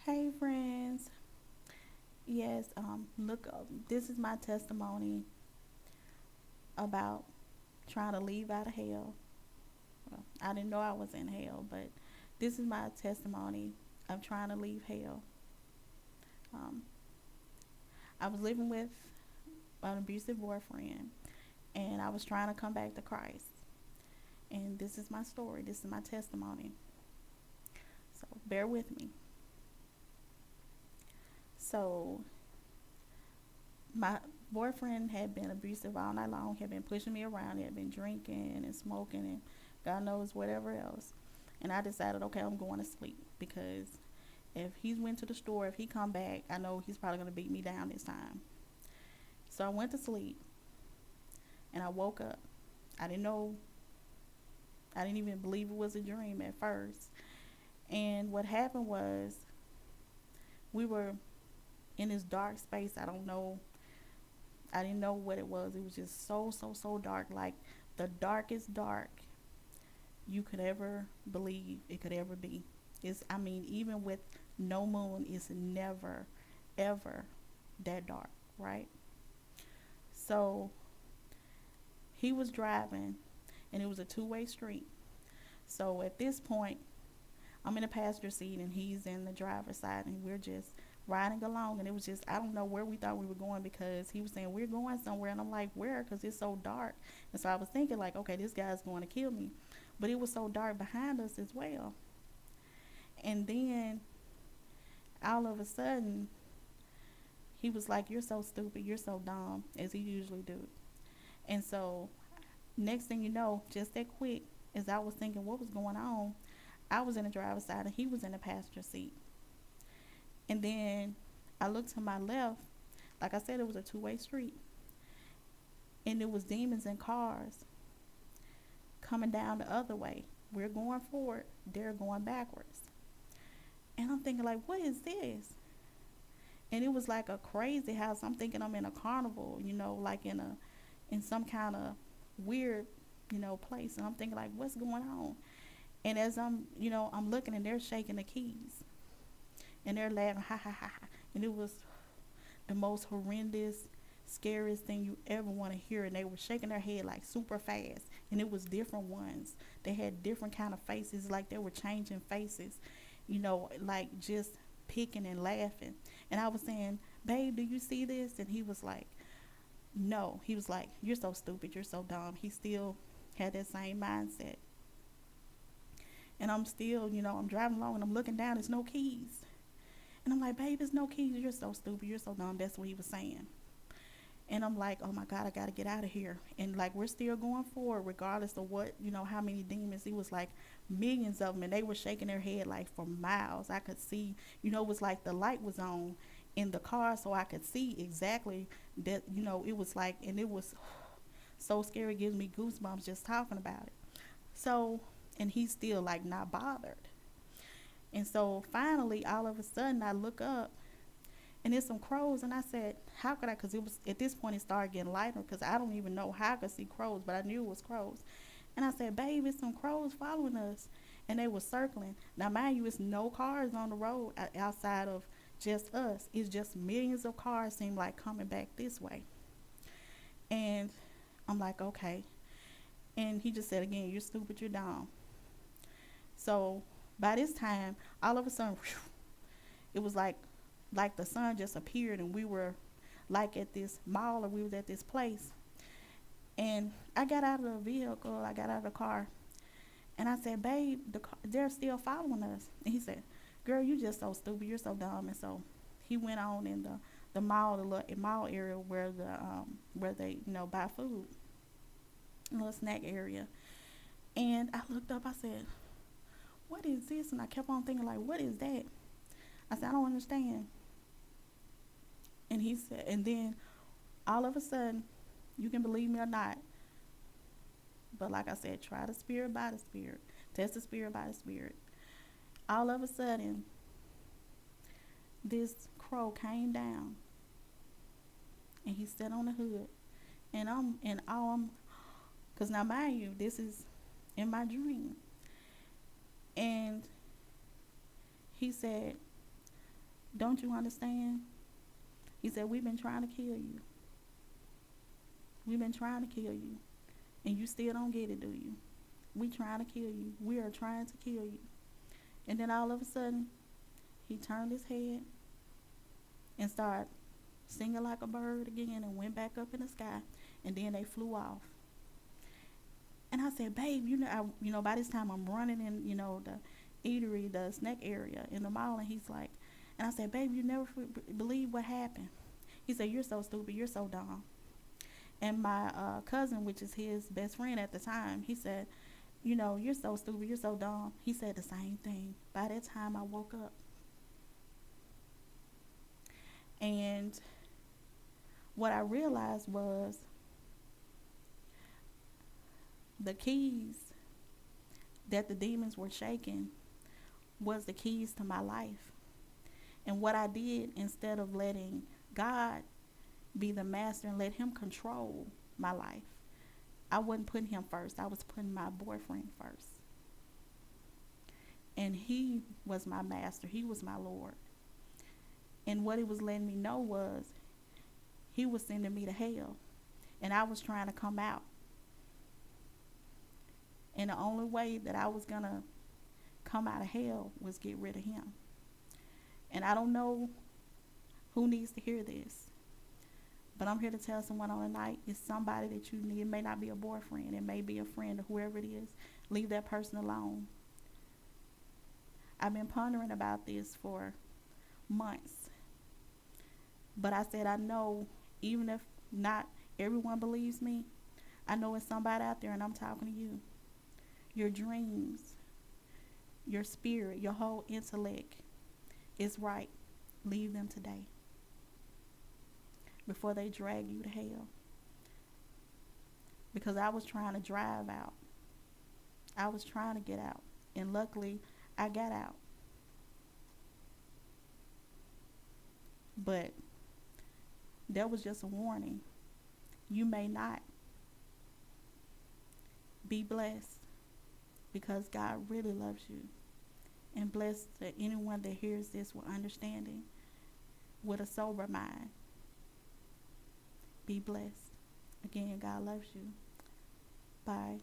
Hey friends, yes, look, this is my testimony about trying to leave out of hell. Well, I didn't know I was in hell, but this is my testimony of trying to leave hell. Um, I was living with an abusive boyfriend, and I was trying to come back to Christ. And this is my story. This is my testimony. So bear with me. So my boyfriend had been abusive all night long, had been pushing me around, he had been drinking and smoking and God knows whatever else. And I decided, okay, I'm going to sleep because if he went to the store, if he come back, I know he's probably going to beat me down this time. So I went to sleep and I woke up. I didn't know, I didn't even believe it was a dream at first. And what happened was we were in this dark space. I didn't know what it was. It was just so dark, like the darkest dark you could ever believe it could ever be. I mean, even with no moon, it's never, ever that dark, right? So he was driving, and it was a two-way street. So at this point, I'm in the passenger seat, and he's in the driver's side, and we're just riding along. And it was just, I don't know where we thought we were going because he was saying, we're going somewhere. And I'm like, where? Because it's so dark. And so I was thinking, like, okay, this guy's going to kill me. But it was so dark behind us as well. And then all of a sudden, he was like, you're so stupid, you're so dumb, as he usually do. And so next thing you know, just that quick, as I was thinking what was going on, I was in the driver's side and he was in the passenger seat. And then I looked to my left. Like I said, it was a two-way street. And it was demons and cars coming down the other way. We're going forward, they're going backwards. And I'm thinking, like, what is this? And it was like a crazy house. I'm thinking I'm in a carnival, like in some kind of weird, place. And I'm thinking, like, what's going on? And as I'm looking and they're shaking the keys and they're laughing, ha ha ha ha. And it was the most horrendous, scariest thing you ever want to hear. And they were shaking their head like super fast, and it was different ones. They had different kind of faces, like they were changing faces, like just picking and laughing. And I was saying, babe, do you see this? And he was like, no. He was like, you're so stupid, you're so dumb. He still had that same mindset. And I'm still, I'm driving along and I'm looking down, there's no keys. And I'm like, babe, there's no keys. You're so stupid. You're so dumb. That's what he was saying. And I'm like, oh my God, I got to get out of here. And like, we're still going forward, regardless of what, how many demons. It was like millions of them. And they were shaking their head like for miles. I could see, it was like the light was on in the car. So I could see exactly that, it was like, and it was so scary. It gives me goosebumps just talking about it. So, and he's still like not bothered. And so finally, all of a sudden, I look up and there's some crows. And I said, how could I? Because it was at this point, it started getting lighter because I don't even know how I could see crows, but I knew it was crows. And I said, babe, it's some crows following us. And they were circling. Now, mind you, it's no cars on the road outside of just us. It's just millions of cars seem like coming back this way. And I'm like, okay. And he just said again, you're stupid, you're dumb. So by this time, all of a sudden, whew, it was like the sun just appeared, and we were like at this mall, or we was at this place. And I got out of the vehicle, I got out of the car, and I said, babe, they're still following us. And he said, girl, you just so stupid, you're so dumb. And so he went on in the mall, the little mall area where they buy food, a little snack area. And I looked up, I said, what is this? And I kept on thinking, like, what is that? I said, I don't understand. And he said, and then all of a sudden, you can believe me or not, but like I said, try the spirit by the spirit, test the spirit by the spirit. All of a sudden, this crow came down and he sat on the hood. Because now, mind you, this is in my dream. And he said, Don't you understand? He said, we've been trying to kill you. We've been trying to kill you. And you still don't get it, do you? We trying to kill you. We are trying to kill you. And then all of a sudden, he turned his head and started singing like a bird again and went back up in the sky. And then they flew off. And I said, babe, by this time I'm running in, the eatery, the snack area in the mall. And he's like, and I said, babe, you never believe what happened. He said, you're so stupid. You're so dumb. And my cousin, which is his best friend at the time, he said, you're so stupid. You're so dumb. He said the same thing. By that time, I woke up. And what I realized was the keys that the demons were shaking was the keys to my life. And what I did, instead of letting God be the master and let him control my life, I wasn't putting him first. I was putting my boyfriend first. And he was my master. He was my Lord. And what he was letting me know was he was sending me to hell. And I was trying to come out. And the only way that I was going to come out of hell was get rid of him. And I don't know who needs to hear this, but I'm here to tell someone on the night, it's somebody that you need. It may not be a boyfriend. It may be a friend or whoever it is. Leave that person alone. I've been pondering about this for months. But I said, I know, even if not everyone believes me, I know it's somebody out there, and I'm talking to you. Your dreams, your spirit, your whole intellect is right. Leave them today before they drag you to hell. Because I was trying to drive out. I was trying to get out. And luckily, I got out. But that was just a warning. You may not. Be blessed, because God really loves you. And bless anyone that hears this with understanding, with a sober mind. Be blessed. Again, God loves you. Bye.